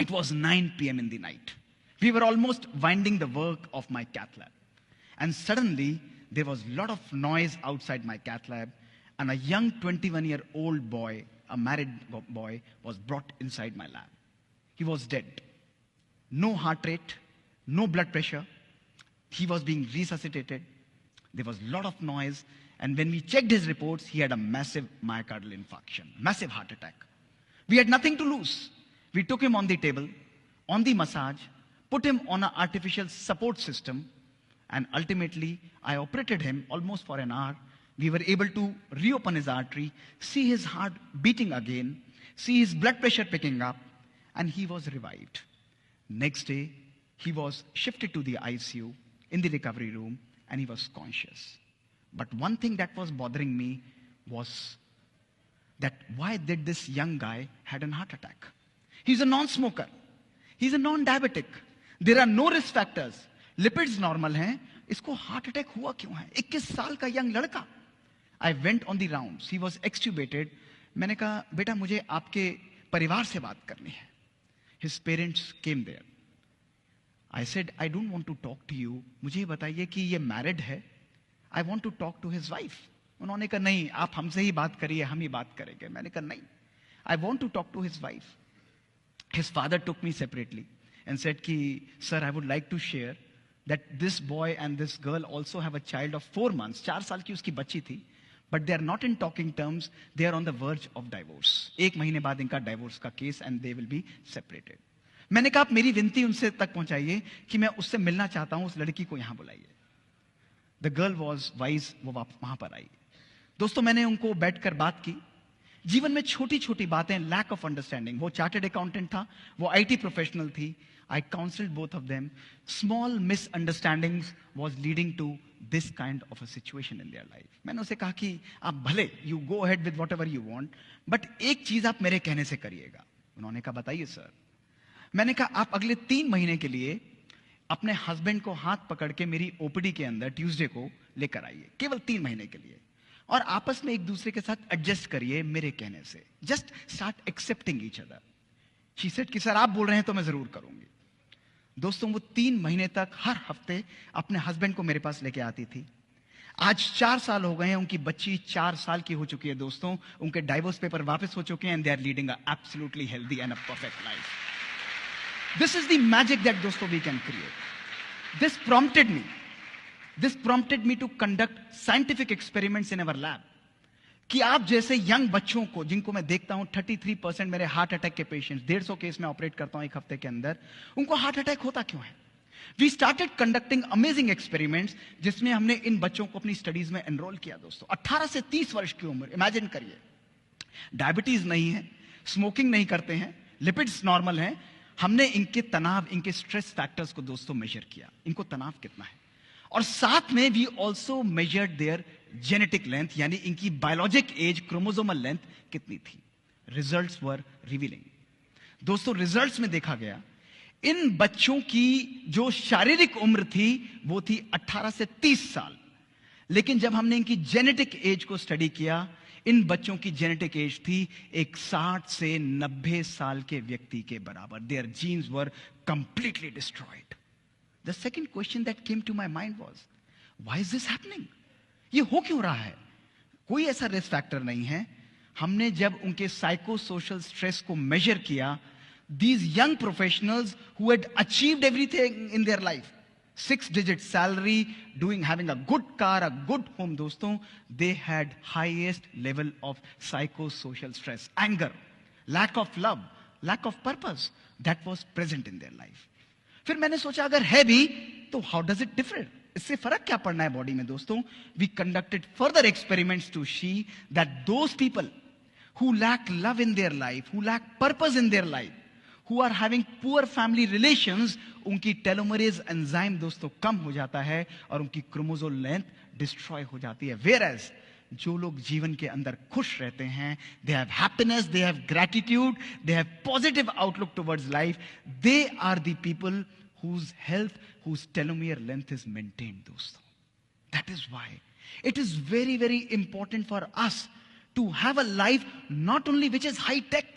It was 9 p.m. in the night. We were almost winding the work of my cath lab. And suddenly, there was a lot of noise outside my cath lab, and a young 21-year-old boy, a married boy, was brought inside my lab. He was dead. No heart rate, no blood pressure. He was being resuscitated. There was a lot of noise. And when we checked his reports, he had a massive myocardial infarction, massive heart attack. We had nothing to lose. We took him on the table, on the massage, put him on an artificial support system, and ultimately, I operated him almost for an hour. We were able to reopen his artery, see his heart beating again, see his blood pressure picking up, and he was revived. Next day, he was shifted to the ICU in the recovery room, and he was conscious. But one thing that was bothering me was that why did this young guy had a heart attack? He's a non-smoker. He's a non-diabetic. There are no risk factors. Lipids normal हैं. इसको heart attack हुआ क्यों है? 21 साल का young लड़का. I went on the rounds. He was extubated. मैंने कहा, बेटा मुझे आपके परिवार से बात करनी है. His parents came there. I said, I don't want to talk to you. मुझे बताइए कि ये married है. I want to talk to his wife. उन्होंने कहा नहीं, आप हमसे ही बात करिए, हम ही बात करेंगे. मैंने कहा नहीं. I want to talk to his wife. His father took me separately and said कि, sir, I would like to share that this boy and this girl also have a child of 4 months. 4 साल की उसकी बच्ची थी. But they are not in talking terms. They are on the verge of divorce. 1 महीने बाद इनका divorce का case and they will be separated. मैंने कहा आप मेरी विनती उनसे तक पहुंचाइए कि मैं उससे मिलना चाहता हूं, उस लड़की को यहां बुलाइए. The girl was wise. वो वहां पर आई. दोस्तों मैंने उनको बैठकर बात की. जीवन में छोटी छोटी बातें, lack of understanding. वो चार्टर्ड अकाउंटेंट था, वो IT प्रोफेशनल थी. I counseled both of them. Small misunderstandings was leading to this kind of a situation in their life. मैंने उसे कहा कि आप भले you go ahead with whatever you want, but एक चीज आप मेरे कहने से करिएगा. उन्होंने कहा बताइए सर. मैंने कहा आप अगले 3 महीने के लिए अपने हस्बैंड को हाथ पकड़ के मेरी ओपीडी के अंदर ट्यूसडे को लेकर आइए, केवल 3 महीने के लिए, और आपस में एक दूसरे के साथ एडजस्ट करिए मेरे कहने से. Just start accepting each other. She said कि सर आप बोल रहे हैं तो मैं जरूर करूंगी. दोस्तों वो 3 महीने तक हर हफ्ते अपने हस्बैंड को मेरे पास लेके आती थी. आज 4 साल हो गए हैं. उनकी बच्ची 4 साल की हो चुकी है दोस्तों. उनके डाइवोर्स पेपर वापस हो चुके हैं and they are leading a absolutely healthy and a perfect life. This is the magic that दोस्तों we can create. This prompted me to conduct scientific experiments in our lab. कि आप जैसे young बच्चों को, जिनको मैं देखता हूं 33% मेरे हार्ट अटैक के पेशेंट्स, 150 केस में ऑपरेट करता हूं 1 हफ्ते के अंदर, उनको हार्ट अटैक होता क्यों है? We started conducting amazing experiments, जिसमें हमने इन बच्चों को अपनी स्टडीज में एनरोल किया. दोस्तों 18 से 30 वर्ष की उम्र, इमेजिन करिए. डायबिटीज नहीं है, स्मोकिंग नहीं करते हैं, लिपिड्स नॉर्मल हैं. हमने इनके तनाव, इनके स्ट्रेस फैक्टर्स को दोस्तों मेजर किया. इनको तनाव कितना है, और साथ में we also measured their genetic length, यानी इनकी बायोलॉजिक एज, क्रोमोसोमल लेंथ कितनी थी. Results were revealing. दोस्तों रिजल्ट्स में देखा गया इन बच्चों की जो शारीरिक उम्र थी वो थी 18 से 30 साल, लेकिन जब हमने इनकी जेनेटिक एज को स्टडी किया, इन बच्चों की जेनेटिक एज थी एक 60 से 90 साल के व्यक्ति के बराबर. Their genes were completely destroyed. The second question that came to my mind was, why is this happening? ये हो क्यों रहा है? कोई ऐसा रिस्क फैक्टर नहीं है. हमने जब उनके साइको सोशल स्ट्रेस को मेजर किया, these young professionals who had achieved everything in their life, 6-digit salary, having a good car, a good home, दोस्तों, they had highest level of psychosocial stress, anger, lack of love, lack of purpose that was present in their life. फिर मैंने सोचा अगर है भी तो how does it differ? इससे फर्क क्या पड़ना है बॉडी में दोस्तों? We conducted further experiments to see that those people who lack love in their life, who lack purpose in their life, who are having poor family relations, उनकी telomerase enzyme दोस्तों कम हो जाता है और उनकी क्रोमोसोम लेंथ डिस्ट्रॉय हो जाती है. Whereas जो लोग जीवन के अंदर खुश रहते हैं, they have happiness, they have gratitude, they have positive outlook towards life, they are the people whose health, whose telomere length is maintained दोस्तों. That is why it is very, very important for us to have a life not only which is high tech.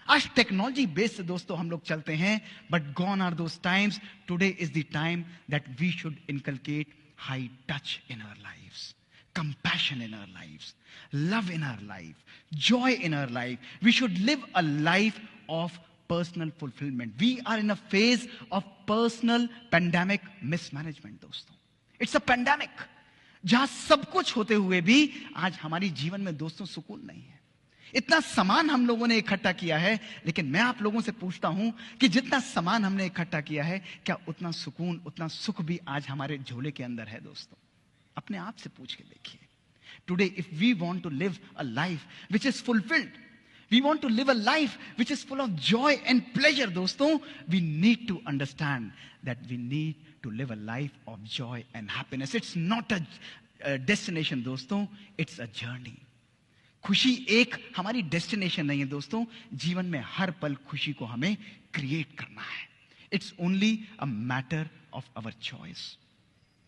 आज technology based दोस्तों हम लोग चलते हैं, but gone are those times. Today is the time that we should inculcate high touch in our lives, compassion in our lives, love in our life, joy in our life. We should live a life of personal fulfillment. We are in a phase of personal pandemic mismanagement दोस्तों. It's a pandemic. जहां सब कुछ होते हुए भी आज हमारी जीवन में दोस्तों सुकून नहीं है. इतना सामान हम लोगों ने इकट्ठा किया है, लेकिन मैं आप लोगों से पूछता हूं कि जितना सामान हमने इकट्ठा किया है, क्या उतना सुकून, उतना सुख भी आज हमारे झोले के अंदर है दोस्तों? अपने आप से पूछ के देखिए. Today if we want to live a life which is fulfilled, we want to live a life which is full of joy and pleasure दोस्तों, we need to understand that we need to live a life of joy and happiness. It's not a destination दोस्तों, it's a journey. खुशी एक हमारी destination नहीं है दोस्तों. जीवन में हर पल खुशी को हमें क्रिएट करना है. It's only a matter of our choice.